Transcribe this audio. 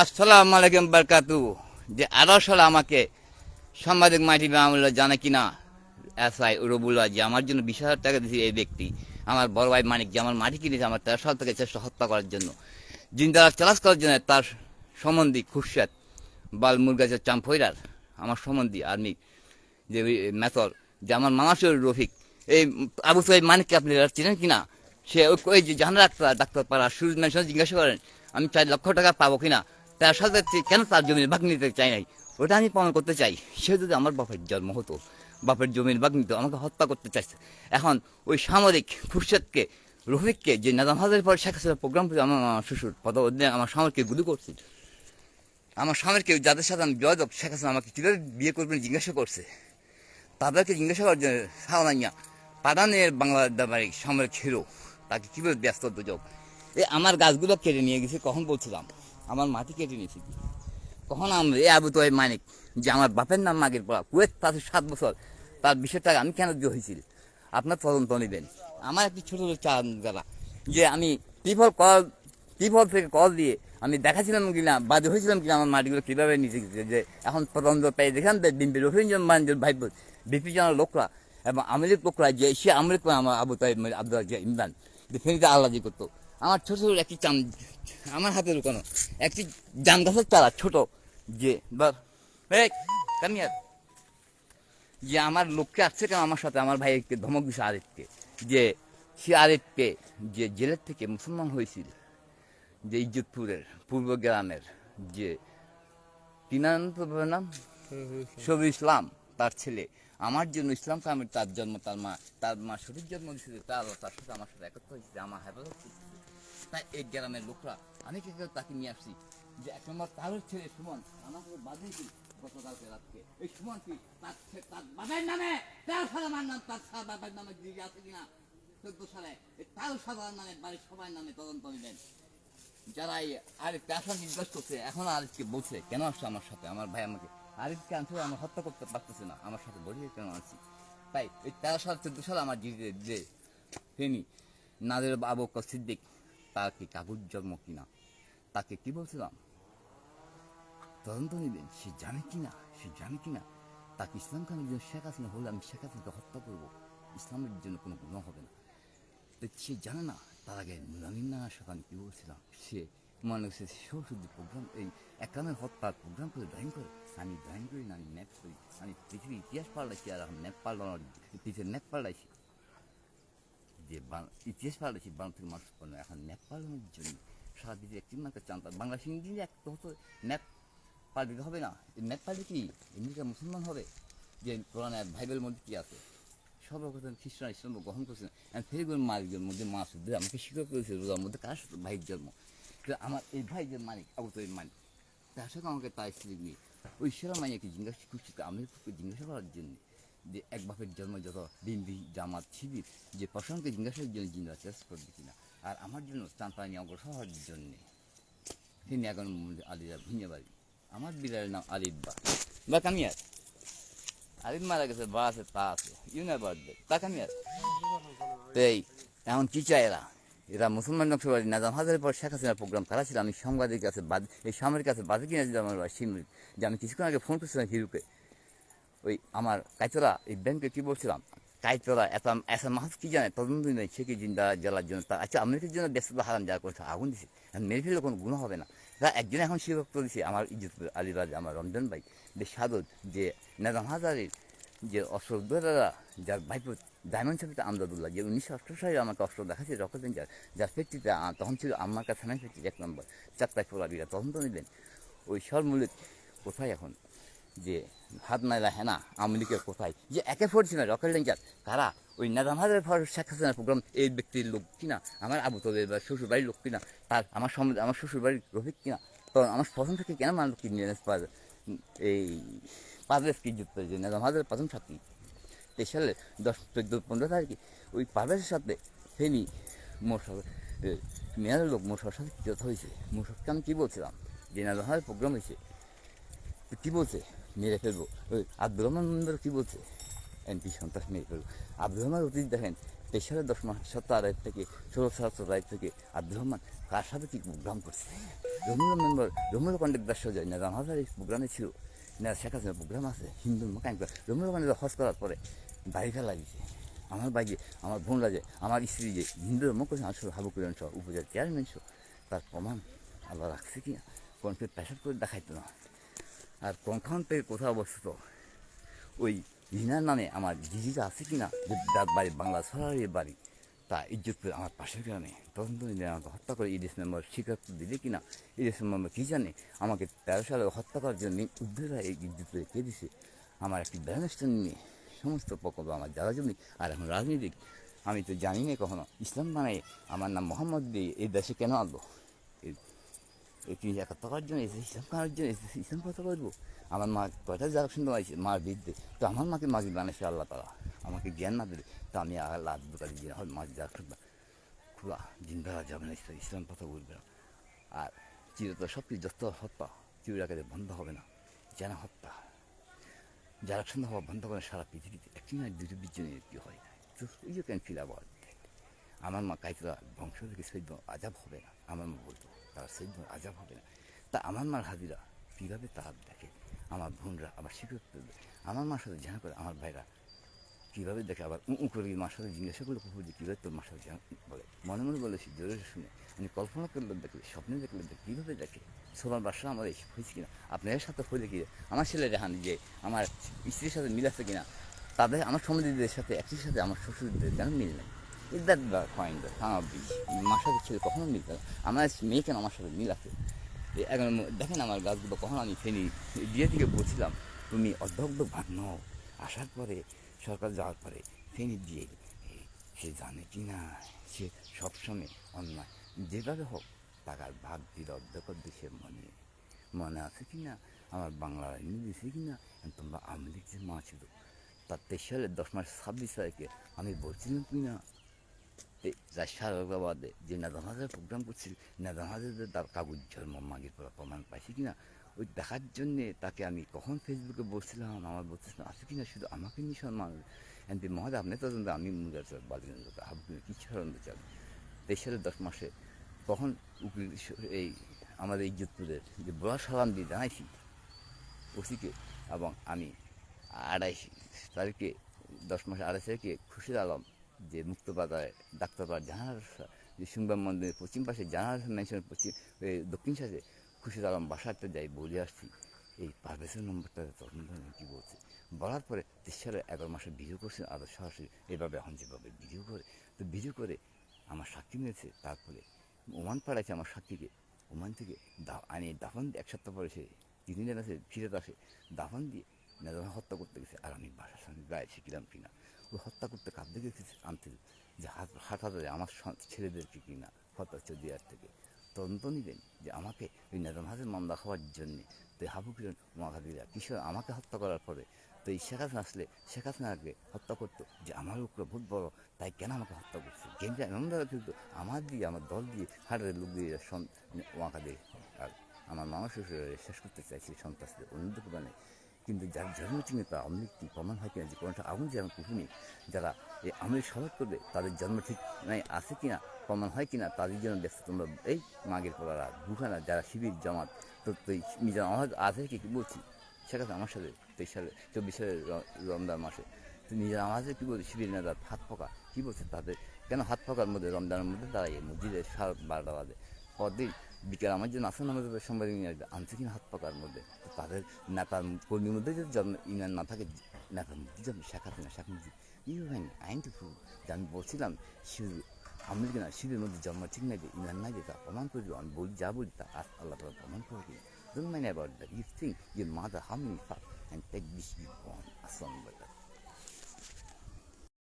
আসসালামু আলাইকুম বারকাতু। যে 18 সালে আমাকে সাংবাদিক মাইটি মামলা জানে কিনা এসআই রবুল্লাহ যে আমার জন্য 20,000 টাকা দিয়েছে এই ব্যক্তি, আমার বড় ভাই মানিক যে আমার মাটি কিনেছে আমার 13 সাল থেকে চেষ্টা হত্যা করার জন্য, জিন্দারা চালাস করার জন্য, তার সম্বন্ধী খুরশেদ বাল মুরগাছের চাম্পইরার আমার সম্বন্ধী আর্মি যে মেথর যে আমার মামাসুর রফিক এই আবু সাহেব মানিককে আপনি চিনেন কিনা, সে ওই যে জাহান ডাক্তার পাড়া সুরজ ম্যানশন জিজ্ঞাসা করেন আমি 4 লক্ষ টাকা পাবো কিনা, তার সাথে কেন তার জমির ভাগ নিতে চাই নাই, ওটা আমি প্রমাণ করতে চাই। সে যদি আমার বাপের জন্ম হতো, বাপের জমির ভাগ নিত, আমাকে হত্যা করতে চাইছে। এখন ওই সামরিক খুরশেদকে রফিককে যে নাজাম হাজারের পর শেখ হাসিনা প্রোগ্রাম করে আমার শ্বশুর পদ আমার সামরকে গুলি করছিল, আমার স্বামীকে যাদের সাথে আমি যোগাযোগ শেখ হাসিনা আমাকে কীভাবে বিয়ে করবেন জিজ্ঞাসা করছে, তাদেরকে জিজ্ঞাসা করার জন্য সাওনাইয়া পাদানের বাংলাদেশ সামরিক হিরো তাকে কীভাবে ব্যস্ত দুযোগ এই আমার গাছগুলো কেটে নিয়ে গেছে, কখন বলছিলাম আমার মাটি কেটে নিয়েছি, কখন আমরা এ আবু তোয়াই মানিক যে আমার বাপের নাম মাগের পড়া কুয়েত তাতে 7 বছর, তার 20,000 টাকা আমি কেন দিয়ে হয়েছিল আপনার তদন্ত নেবেন। আমার একটি ছোটো চান গেলা যে আমি পিপল থেকে কল দিয়ে আমি দেখাছিলাম কিনা বাদে হয়েছিলাম কিনা আমার মাটিগুলো কীভাবে নিচে গেছে, যে এখন তদন্ত পেয়ে দেখলাম ডিম্পি রফিঞ্জন মানজন ভাই বিপি জনের লোকরা এবং আমেরিক লোকরা যে সে আমেরিক আমার আবু তাই আব্দুল ইমরান যে ফেরিতে আল্লাদি করতো, আমার ছোটো ছোটো একটি আমার হাতে লুকানো একটি জাম গাছের চারা ছোট যে কামিয়ার যে আমার লোককে আসছে কেন আমার সাথে, আমার ভাইকে ধমক দিছে আরেককে যে সে আরেককে যে জেলের থেকে মুসলমান হয়েছিল, যে ইজ্জতপুরের পূর্ব গ্রামের যে নাম শফি ইসলাম তার ছেলে, আমার জন্য ইসলাম কামের তার জন্ম, তার মা সঠিক জন্ম দিয়েছিল, তার সাথে আমার সাথে একত্র হয়েছে, আমার হেফাজত করতেছে। তাই এই গ্রামের লোকরা আমি কি তাকে নিয়ে আসছি যে 1 নম্বর তার ছেলে সুমন আমাকে বাঁধিয়েছি গতকালকে রাতকে, এই সুমন কি তার বাবার নামে 13 সালে আমার নাম তার বাবার নামে দিয়ে আছে কিনা 14 সালে তার সাধারণ নামে বাড়ির সবাই নামে তদন্ত নেবেন। যারা আরেককে আসা নির্দেশ করছে এখন আরেককে বলছে কেন আসছে আমার সাথে, আমার ভাই আমাকে আরেককে আনছে আমার হত্যা করতে পারতেছে না, আমার সাথে বলিয়ে কেন আনছি। তাই ওই 13 সাল 14 সাল আমার যে ফেনি নাদের আবু বকর সিদ্দিক তার কি কাগজ জন্ম কিনা, তাকে কি বলছিলাম তদন্ত নেবেন, সে জানে কিনা তাকে ইসলাম খানের জন্য শেখ হাসিনা হলে আমি শেখ হাসিনাকে হত্যা করবো, ইসলামের জন্য কোনো গুনাহ হবে না। তো সে জানে না, তার আগে নুরামিন না সাথে আমি কী বলছিলাম, সে মনে হচ্ছে সৌশুদ্ধি প্রোগ্রাম এই একামের হত্যার প্রোগ্রাম করে ড্রয়িং করে, আমি ড্রয়িং করি না, আমি ম্যাপ করি, আমি পৃথিবীর ইতিহাস পাল্টাইছি, আর আমি ম্যাপ পাল্টানোর পৃথিবীর ম্যাপ পাল্টাইছি, যে ইতিহাস পাল্টাইছি বাংলা থেকে মানুষ পাল্টানো, এখন ম্যাপ পাল্টানোর জন্য সারা পৃথিবী একটি মাকে জানতাম বাংলা হিন্দি একটা হতো, ম্যাপ পাল্টাতে হবে না, এই ম্যাপ পাল্টে কি এমনিকা মুসলমান হবে, যে কোরআন বাইবেলের মধ্যে কী আছে সর্বপ্রথম খ্রিস্টান ইসলাম গ্রহণ করেছেন, ফেরিগুলো মালিকের মধ্যে মাছ আমাকে স্বীকার করেছে রোজার মধ্যে কার সাথে ভাইয়ের জন্ম, আমার এই ভাই যে মালিক আবু তৈরি মালিক তার সাথে আমাকে তার স্ত্রী নিয়ে ওই সেরা মাইয়াকে জিজ্ঞাসা করছি, আমি জিজ্ঞাসা করার জন্য যে এক বাপের জন্ম যত বিন্দি জামাত শিবির যে প্রসঙ্গে জিজ্ঞাসার জন্য জিন্দা চেষ্টা করবে কিনা, আর আমার জন্য চাঁপানি অগ্রসর হওয়ার জন্যে তিনি এখন আলিরা ভিঙে বাড়ি, আমার বিড়ালের নাম আলিফ বা কামিয়ার, আলিফ মারা গেছে বা আছে তা আছে ইউনার বার্থডে তা কামিয়ার। এই এখন কী চায় এরা মুসলমান নকশবাদী নাজাম হাজারের পর শেখ হাসিনার প্রোগ্রাম করা ছিল, আমি সাংবাদিক কাছে এই সামরিক কাছে বাদে কিনেছিলাম আমার সিমরিক, যে আমি কিছুক্ষণ আগে ফোন করছিলাম হিরুকে, ওই আমার কাইতরা এই ব্যাংকে কী বলছিলাম কাইতরা এত মাহাজ কী জানে তদন্ত নেই, সে কি জিন্দা জ্বালার জন্য তা আচ্ছা আমেরিকার জন্য ব্যস্ততা হারান যা করছে আগুন দিছে, মেরে ফেললে কোনো গুণ হবে না, তা একজন এখন শিবক্ত দিছে আমার ইজ্জত আলিবাজ আমার রমজান ভাই বেশ সাদত যে নাজাম হাজারের যে অস্ত্রদারা যার ভাইপো ডায়মন্ড সাহেবটা আমদাদুল্লাহ যে 1918 সালে আমাকে অস্ত্র দেখাচ্ছে রকেট রেঞ্জার যার ফ্যাক্টরিতে তখন ছিল আমার কাছে থানায় ফ্যাক্টরি 1 নম্বর 4টায় ফোলাবিরা তদন্ত নিলেন, ওই সরমূলিক কোথায় এখন যে হাত নাইলা হেনা আমেরিকার কোথায় যে একে ফোরছি না রকেট রেঞ্জার কারা ওই নাজাম হাজারের ফর শেখ হাসিনার প্রোগ্রাম এই ব্যক্তির লোক কিনা, আমার আবু তোদের বা শ্বশুরবাড়ির লোক কিনা, তার আমার সম্বন্ধে আমার শ্বশুরবাড়ির রফিক কিনা, তখন আমার প্রথম থেকে কেন মানলো কি এই পারভেজ কি যুক্ত হয়েছে নাজাম হাজারের প্রথম ছাত্রী 23 সালে 10, 14, 15 তারিখে ওই পারভেজের সাথে ফেনি মোরসব মেয়াদের লোক মোরসবের সাথে কী কথা হয়েছে, মোরসবকে আমি কী বলছিলাম যে নাজাম হাজারের প্রোগ্রাম হয়েছে তো কী বলছে মেরে ফেলবো, ওই আব্দুর রহমান মেম্বার কী বলছে এমপি সন্ত্রাস মেরে ফেলবো, আব্দুর রহমান অতীত দেখেন সালে 10 মাস 17 থেকে 16 থেকে আব্দুর রহমান কার সাথে কি প্রোগ্রাম করছে, রমুল্লা মেম্বার রমুল্লা কন্ডাক্ট দাস যায় না, আমাদের এই প্রোগ্রামে ছিল না, শেখ হাসিনার প্রোগ্রাম আছে হিন্দু মাকান রমুল্লা কন্ডাক্ট হজ করার পরে বাড়ি ফেলা দিয়েছে। আমার বাইকে আমার বোনরা যে আমার স্ত্রী যে হিন্দু ধর্ম করছে আসলে হাবু কল্যাণ সহ উপজেলা চেয়ারম্যান সহ তার প্রমাণ আল্লাহ রাখছে কি না, কোনকে প্রেশার করে দেখাইতো না। আর কোনখান থেকে কোথাও অবস্থিত ওই রিনার নামে আমার দিদিটা আছে কি না, যে বাড়ি বাংলা সরারির বাড়ি, তা ইজ্জত করে আমার পাশের গ্রামে তদন্ত নিলে আমাকে হত্যা করে ইডিএস মেম্বার স্বীকার দিলে কিনা, ইডিএস মেম্বার কী জানে আমাকে 13 সালে হত্যা করার জন্য উদ্ধরা এই ইজ্জত করে কে দিছে। আমার একটি ব্যালেন্সটা নিয়ে সমস্ত প্রকল্প আমার যারা জমি, আর এখন রাজনীতিক আমি তো জানি না কখনো ইসলাম বানাই আমার নাম মোহাম্মদ দিয়ে এই দেশে কেন আনলো, এই 371 জন্য এসে ইসলাম করার জন্য এসে ইসলাম কথা বলবো। আমার মা কয়টা যারা শুনতে পাইছে মার বিরুদ্ধে, তো আমার মাকে মাকে বানাইছে আল্লাহ তারা, আমাকে জ্ঞান না দিলে তো আমি আল্লাহ আব্দুকারি দিন হয় মাঝে যারা শুনবা খোলা জিন্দা যাবে না, ইসলাম কথা বলবে না। আর চিরত সব কিছু যত হত্যা চিরাকারে বন্ধ হবে না, যেন হত্যা যারা শুনতে হওয়া বন্ধ করে সারা পৃথিবীতে একটি নয় দুটো বিজ্ঞানের কি হয় না, তো you can feel about that. আমার মা কাইতরা বংশ থেকে সৈন্য আজাব হবে না, আমার মা বলতো তারা সৈন্য আজাব হবে না। তা আমার মার হাজিরা কীভাবে তার দেখে, আমার বোনরা আবার স্বীকার করবে, আমার মার সাথে জানা করে আমার ভাইরা কীভাবে দেখে, আবার করে মার সাথে জিজ্ঞাসা করলে কুকুর যে কীভাবে তোর মার সাথে জানা বলে, মনে মনে বলেছি জোরে শুনে আমি কল্পনা করলে দেখলে স্বপ্নে দেখলে কীভাবে দেখে সোনার বাসা আমার এই হয়েছে কিনা, আপনাদের সাথে হলে কি আমার ছেলে দেখান যে আমার স্ত্রীর সাথে মিল আছে কিনা, তাদের আমার সমাজীদের সাথে একটির সাথে আমার শ্বশুরদের কেন মিল নেই, ইজ দ্যাট দ্য পয়েন্ট স্বাভাবিক। মার সাথে ছেলে কখনো মিলতে না, আমার মেয়ে কেন আমার সাথে মিল আছে। এখন দেখেন আমার গাছগুলো কখন আমি ফেনি বিয়ে থেকে বলছিলাম তুমি অর্ধগ্ধ ভাগ্ন আসার পরে সরকার যাওয়ার পরে ফেনি দিয়ে সে জানে কি না, সে সবসময় অন্যায় যেভাবে হোক টাকার ভাগ দিল অর্ধেক দেশের মনে আছে কি না, আমার বাংলা এমনি দিয়েছে কি না, তোমরা আওয়ামী লীগ যে মা ছিল তার 23 সালে 10 মাস 26 তারিখে আমি বলছিলাম কি না রাজশাহীবাদে যে নাজামাজের প্রোগ্রাম করছিল, নাজামাজের তার কাগজ জন্ম মাগির পর প্রমাণ পাইছি কিনা, ওই দেখার জন্যে তাকে আমি কখন ফেসবুকে বলছিলাম, আমার বলছিলাম আছে কিনা শুধু আমাকে নিঃসন মানুষ এমপি মহাদেব আপনি তো আমি মুদার বালিগঞ্জ হাবু কি ছাড়ানো চান। 23 সালে 10 মাসে তখন উকিল এই আমাদের ইজ্জতপুরের যে বড় সালাম দিয়ে জানাইছি ওসিকে, এবং আমি 28 তারিখে 10 মাসে 28 তারিখে খুশির আলম যে মুক্তবাজারে ডাক্তারপাড়া জাহানার যে সংবাদ মন্দিরের পশ্চিম পাশে জাহানার মেনশনের পশ্চিম দক্ষিণ সাথে খুশির আলম বাসাতে যাই বলে আসছি এই পারভেজের নম্বরটা তখন কী বলছে বলার পরে 23 সালে 11 মাসে ভিডিও করছে, আরও সরাসরি এভাবে এখন যেভাবে ভিডিও করে, তো ভিডিও করে আমার সাক্ষী নিয়েছে, তারপরে ওমান পাড়াইছে আমার সাক্ষীকে, ওমান থেকে আনি দাফন 1 সপ্তাহ পরে সে 3 দিন আসে ফিরত আসে দাফন দিয়ে নেদা হত্যা করতে গেছে, আর আমি বাসার সঙ্গে গায়ে শিখিলাম কিনা ওই হত্যা করতে কাঁদতে গেছে আনতে যে হাটাতে আমার ছেলেদেরকে কিনা হত্যা 14 থেকে তদন্ত নিলেন যে আমাকে ওই নেদামহাজের মামলা খাওয়ার জন্যে, তো হাবু কিরণ মহাদিরা কিশোর আমাকে হত্যা করার পরে তো এই শেখ হাসিনা আসলে শেখ হাসিনাকে হত্যা করতো যে আমার উপরে বহুত বড়, তাই কেন আমাকে হত্যা করছে গেমটা এমন দ্বারা কিন্তু আমার দিয়ে আমার দল দিয়ে হাটের লোক দিয়ে ওয়াকাদের আর আমার মামা শ্বশুর শেষ করতে চাইছি সন্ত্রাসদের অন্য প্রদানে, কিন্তু যার জন্ম চিনে তার আওয়ামী লীগ প্রমাণ হয় কিনা যে কোনটা আগুন যে আমার কুকুনি যারা এই আওয়ামী লীগ সমাজ করবে তাদের জন্ম ঠিক নাই আছে কিনা প্রমাণ হয় কিনা তাদের জন্য ব্যস্ত তোমরা এই মাগের পড়ারা বুখানা যারা শিবির জামাত তো নিজের আমার আছে কি বলছি সেখানে আমার সাথে 23 সালে 24 সালের রমজান মাসে তো নিজের আমাদের কী বলছে শিবির নেতার হাত পকা কী বলছে তাদের কেন হাত পকার মধ্যে রমজানের মধ্যে দাঁড়াইয়ে মসজিদের 12টা বাজে পরদিন বিকেল আমার জন্য আসন আমাদের সাংবাদিক নিয়ে আসবে আনছে কিনা হাত পাকার মধ্যে, তো তাদের নেতার কর্মীর মধ্যে যদি জন্ম ইমান না থাকে নেতার মধ্যে জন্ম শেখাতে না শেখ মুজিব ইউ ভাই আইন টু প্রুভ যে আমি বলছিলাম শুধু আমি না শিবের মধ্যে জন্ম ঠিক নাই যে ইমান নাই যে তা প্রমাণ করে দেবো, আমি বলি যা বলি তা আল্লাহ তালা প্রমাণ করে দিই। Don't mind about that. You think your mother how many fuck and take this you on a son like that.